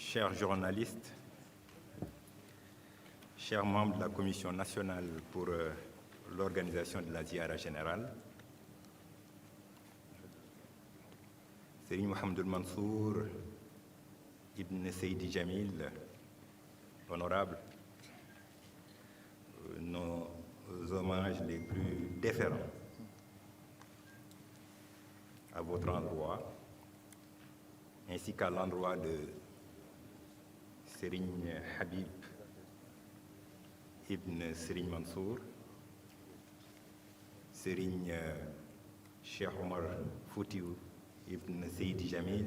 chers journalistes, chers membres de la Commission nationale pour l'organisation de la Ziara générale, Serigne Mohamedou Mansour, Ibn Seydi Jamil, honorable, nos hommages les plus déférents à votre endroit, ainsi qu'à l'endroit de Serigne Habib Ibn Serigne Mansour, Serigne Cheikh Omar Foutiou Ibn Seydi Jamil,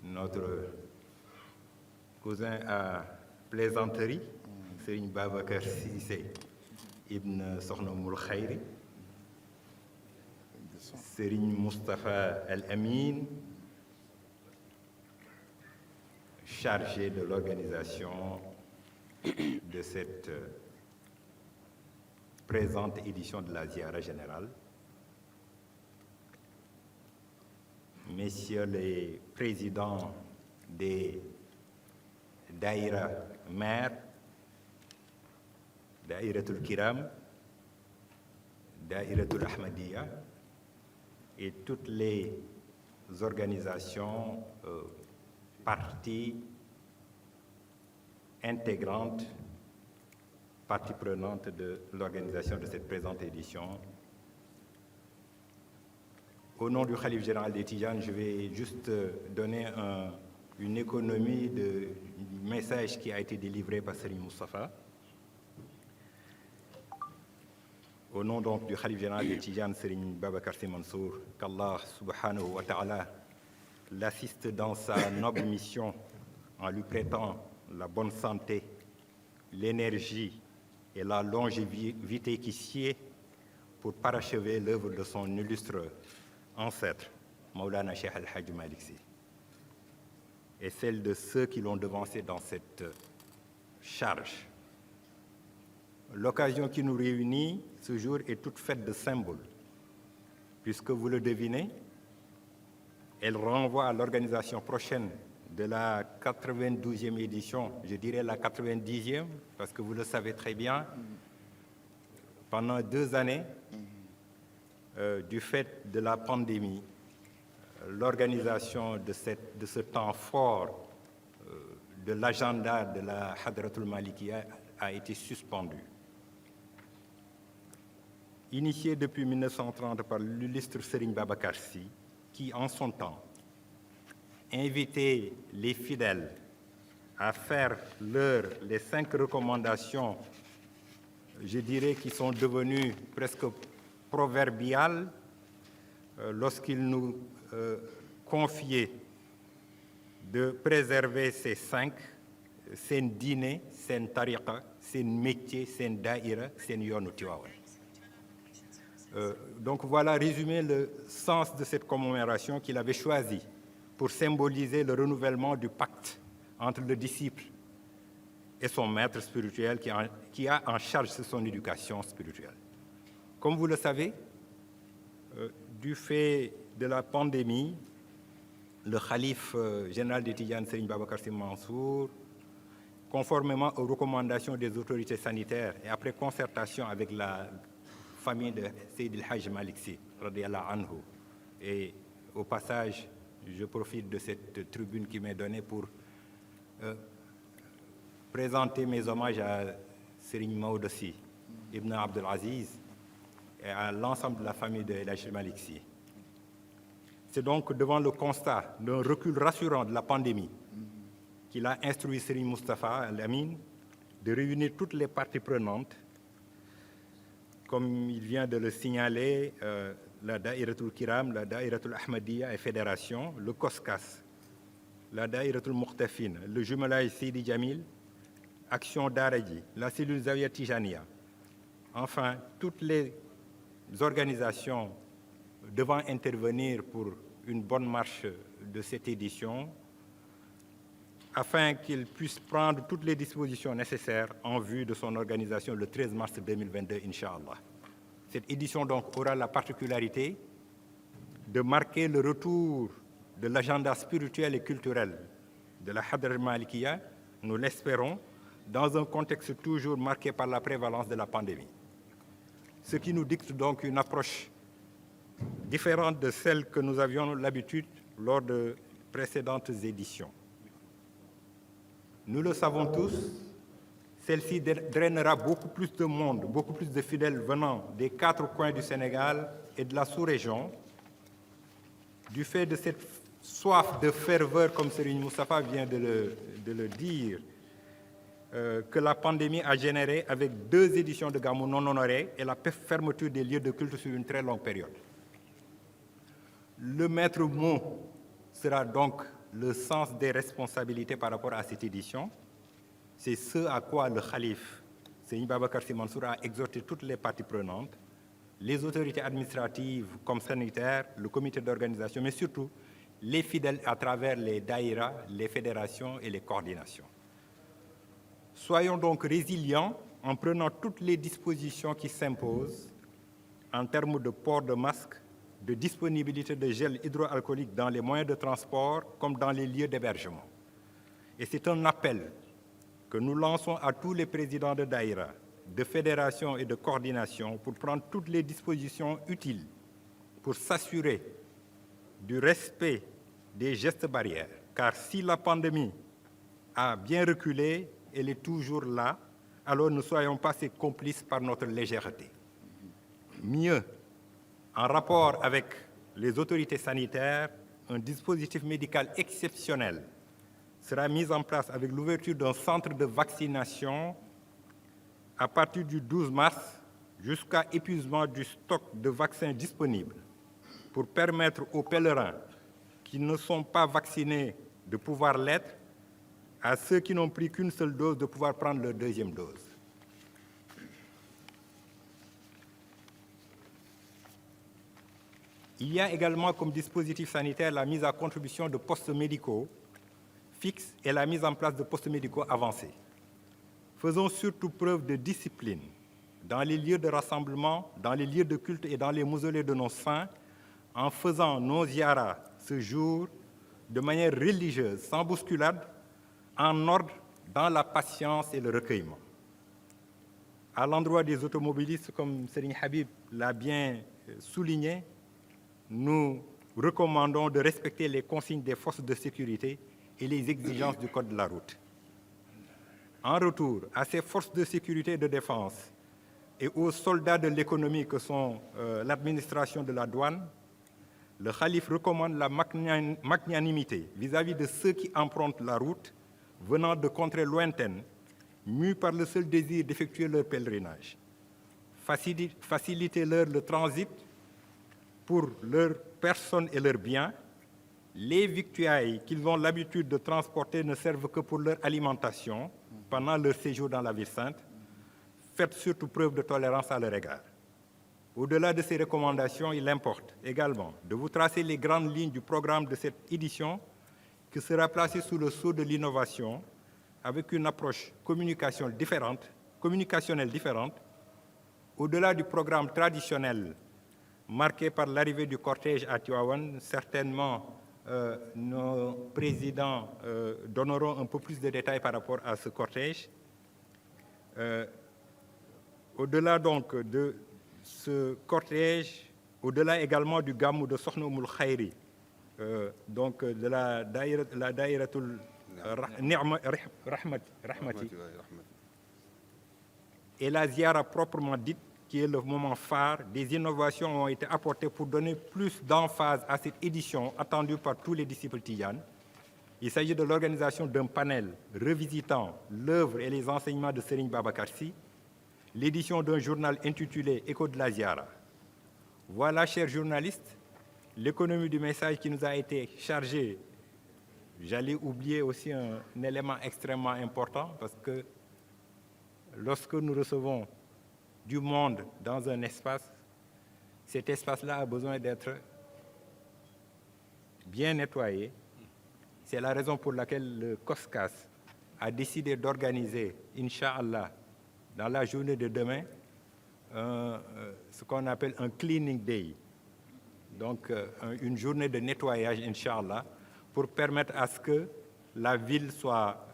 notre cousin à plaisanterie, Serigne Babacar Cissé Ibn Sokhna Moul Khayri, Serigne Moustapha Al Amin, chargé de l'organisation de cette présente édition de la Ziara générale, messieurs les présidents des Daïra Mère, Daïratul Kiram, Daïratul Ahmadiyya et toutes les organisations parties intégrantes, partie prenante de l'organisation de cette présente édition. Au nom du Khalife général des Tidjanes, je vais juste donner une économie du message qui a été délivré par Serigne Moustapha. Au nom donc du Khalife général des Tidjanes, Serigne Babacar Sy Mansour, qu'Allah subhanahu wa ta'ala l'assiste dans sa noble mission en lui prêtant la bonne santé, l'énergie et la longévité qui sied pour parachever l'œuvre de son illustre ancêtre, Maulana Cheikh Al-Hajj Malick Sy, et celle de ceux qui l'ont devancé dans cette charge. L'occasion qui nous réunit ce jour est toute faite de symboles, puisque vous le devinez, elle renvoie à l'organisation prochaine de la 92e édition, je dirais la 90e, parce que vous le savez très bien, pendant 2 années, du fait de la pandémie, l'organisation de ce temps fort de l'agenda de la Hadratul Malikiya a été suspendue. Initiée depuis 1930 par l'illustre Serigne Babacar Sy, qui en son temps invitait les fidèles à faire les 5 recommandations, je dirais, qui sont devenues presque proverbiales lorsqu'il nous confiait de préserver ces 5, seen diine, seen tariqa, seen métier, seen daïra, seen yoonu Tiwaawan. Donc voilà résumé le sens de cette commémoration qu'il avait choisi pour symboliser le renouvellement du pacte entre le disciple et son maître spirituel qui a en charge son éducation spirituelle. Comme vous le savez, du fait de la pandémie, le khalife général des Tidjanes, Serigne Babacar Sy Mansour, conformément aux recommandations des autorités sanitaires et après concertation avec la famille de Seydi El-Hajj Malick Sy, radiyallahu anhu, et au passage, je profite de cette tribune qui m'est donnée pour présenter mes hommages à Serigne Maodo Sy, Ibn Abdul Aziz, et à l'ensemble de la famille de El-Hajj Malick Sy. C'est donc devant le constat d'un recul rassurant de la pandémie qu'il a instruit Serigne Moustapha Al Amin de réunir toutes les parties prenantes, comme il vient de le signaler, la Daïratul Kiram, la Daïratul Ahmadiyya et Fédération, le COSCAS, la Daïratul Muqtafin, le jumelage Seydi Jamil, Action Daraji, la cellule Zawiya Tijaniya, enfin toutes les organisations devant intervenir pour une bonne marche de cette édition, afin qu'il puisse prendre toutes les dispositions nécessaires en vue de son organisation le 13 mars 2022, Inch'Allah. Cette édition donc aura la particularité de marquer le retour de l'agenda spirituel et culturel de la Hadr al-Malikiya, nous l'espérons, dans un contexte toujours marqué par la prévalence de la pandémie. Ce qui nous dicte donc une approche différente de celle que nous avions l'habitude lors de précédentes éditions. Nous le savons tous, celle-ci drainera beaucoup plus de monde, beaucoup plus de fidèles venant des 4 coins du Sénégal et de la sous-région, du fait de cette soif de ferveur, comme Serigne Moustapha vient de le dire, que la pandémie a généré avec 2 éditions de Gamou non honorées et la fermeture des lieux de culte sur une très longue période. Le maître mot sera donc le sens des responsabilités par rapport à cette édition. C'est ce à quoi le Khalif, Serigne Babacar Sy Mansour, a exhorté toutes les parties prenantes, les autorités administratives comme sanitaires, le comité d'organisation, mais surtout les fidèles à travers les daïras, les fédérations et les coordinations. Soyons donc résilients en prenant toutes les dispositions qui s'imposent en termes de port de masque, de disponibilité de gel hydroalcoolique dans les moyens de transport comme dans les lieux d'hébergement. Et c'est un appel que nous lançons à tous les présidents de daïra, de fédérations et de coordination pour prendre toutes les dispositions utiles pour s'assurer du respect des gestes barrières. Car si la pandémie a bien reculé, elle est toujours là, alors ne soyons pas ses complices par notre légèreté. Mieux, en rapport avec les autorités sanitaires, un dispositif médical exceptionnel sera mis en place avec l'ouverture d'un centre de vaccination à partir du 12 mars jusqu'à épuisement du stock de vaccins disponibles pour permettre aux pèlerins qui ne sont pas vaccinés de pouvoir l'être, à ceux qui n'ont pris qu'une seule dose de pouvoir prendre leur 2e dose. Il y a également comme dispositif sanitaire la mise à contribution de postes médicaux fixes et la mise en place de postes médicaux avancés. Faisons surtout preuve de discipline dans les lieux de rassemblement, dans les lieux de culte et dans les mausolées de nos saints, en faisant nos ziyaras ce jour de manière religieuse, sans bousculade, en ordre, dans la patience et le recueillement. À l'endroit des automobilistes, comme Serigne Habib l'a bien souligné, nous recommandons de respecter les consignes des forces de sécurité et les exigences du Code de la route. En retour, à ces forces de sécurité et de défense et aux soldats de l'économie que sont l'administration de la douane, le Khalif recommande la magnanimité vis-à-vis de ceux qui empruntent la route venant de contrées lointaines, mus par le seul désir d'effectuer leur pèlerinage. Facilitez-leur le transit pour leurs personnes et leurs biens. Les victuailles qu'ils ont l'habitude de transporter ne servent que pour leur alimentation pendant leur séjour dans la ville sainte. Faites surtout preuve de tolérance à leur égard. Au-delà de ces recommandations, il importe également de vous tracer les grandes lignes du programme de cette édition qui sera placé sous le sceau de l'innovation avec une approche communicationnelle différente, au-delà du programme traditionnel marqué par l'arrivée du cortège à Tivaouane. Certainement, nos présidents donneront un peu plus de détails par rapport à ce cortège. Au-delà donc de ce cortège, au-delà également du Gamou de Sokhna Oumoul Khayri, donc de la Daïratul Rahmati, et la Ziara proprement dite, qui est le moment phare, des innovations ont été apportées pour donner plus d'emphase à cette édition attendue par tous les disciples tidianes. Il s'agit de l'organisation d'un panel revisitant l'œuvre et les enseignements de Serigne Babacar Sy, l'édition d'un journal intitulé Écho de la Ziara. Voilà, chers journalistes, l'économie du message qui nous a été chargée. J'allais oublier aussi un élément extrêmement important, parce que lorsque nous recevons du monde dans un espace, cet espace-là a besoin d'être bien nettoyé. C'est la raison pour laquelle le COSCAS a décidé d'organiser, Inch'Allah, dans la journée de demain, ce qu'on appelle un cleaning day. Donc, une journée de nettoyage, Inch'Allah, pour permettre à ce que la ville soit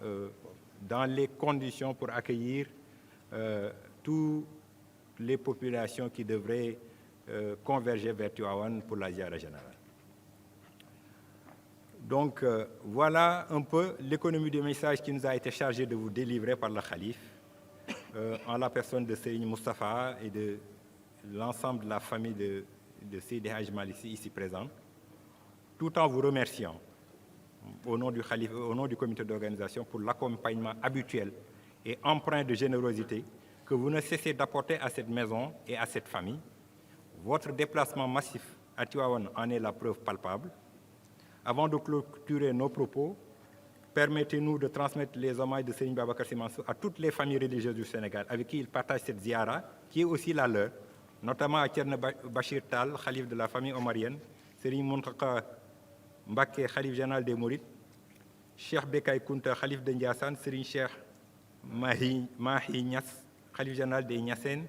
dans les conditions pour accueillir toutes les populations qui devraient converger vers Tivaouane pour la ziara générale. Donc voilà un peu l'économie du message qui nous a été chargée de vous délivrer par le Khalif, en la personne de Serigne Moustapha et de l'ensemble de la famille de Seydi Hadji Malick ici présente, tout en vous remerciant au nom du Khalif, au nom du comité d'organisation pour l'accompagnement habituel et empreint de générosité que vous ne cessez d'apporter à cette maison et à cette famille. Votre déplacement massif à Tivaouane en est la preuve palpable. Avant de clôturer nos propos, permettez-nous de transmettre les hommages de Serigne Babacar Sy Mansour à toutes les familles religieuses du Sénégal avec qui il partage cette ziara, qui est aussi la leur, notamment à Thierno Bachir Tall, Khalif de la famille omarienne, Serigne Mountakha Mbacké, Khalif général des Mourides, Cheikh Bekay Kounta, Khalif de Ndiassane, Serigne Cheikh Mahi Niass, Khalif général des Niassènes,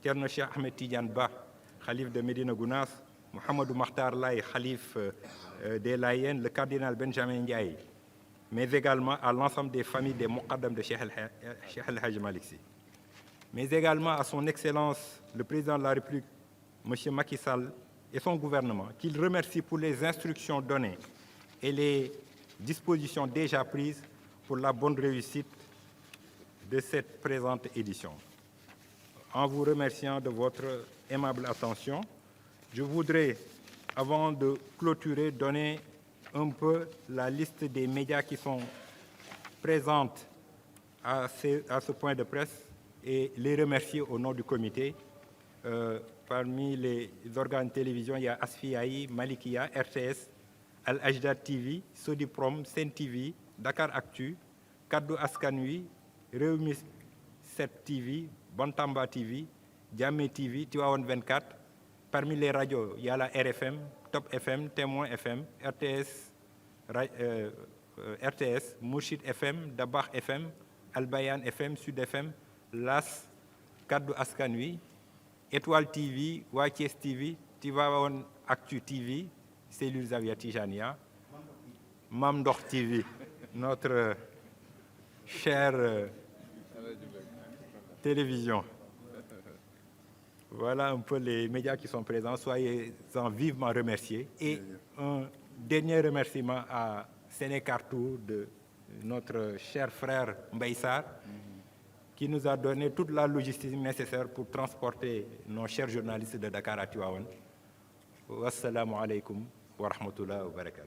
Thierno Cheikh Ahmed Tidiane Ba, Khalif de Médina Gounass, Mohamedou Makhtar Laye, Khalif des Layènes, le cardinal Benjamin Ndiaye, mais également à l'ensemble des familles des Moukhaddam de Cheikh El Hadji Malick Sy, mais également à son Excellence le Président de la République, M. Macky Sall, et son gouvernement, qu'il remercie pour les instructions données et les dispositions déjà prises pour la bonne réussite de cette présente édition. En vous remerciant de votre aimable attention, je voudrais, avant de clôturer, donner un peu la liste des médias qui sont présents à ce point de presse et les remercier au nom du comité. Parmi les organes de télévision, il y a Asfiyahi, Malikia, RTS, Al-Ajdad TV, Sodiprom, Sen TV, Dakar Actu, Kaddu Askan Wi, Rewmi 7 TV, Bantamba TV, Diamé TV, Tivaouane 24. Parmi les radios, il y a la RFM, Top FM, Témoin FM, RTS, Mourchid FM, Dabakh FM, Al-Bayan FM, Sud FM, LAS, Kaddu Askan Wi, Étoile TV, Thiès TV, Tivaouane Actu TV, Cellule Zawiya Tijania, Mamdokh TV, notre chère télévision. Voilà un peu les médias qui sont présents. Soyez-en vivement remerciés. Et un dernier remerciement à Sénécartour de notre cher frère Mbaye Sarr, qui nous a donné toute la logistique nécessaire pour transporter nos chers journalistes de Dakar à Tivaouane. Wassalamu alaikum wa rahmatullahi wa barakatuh.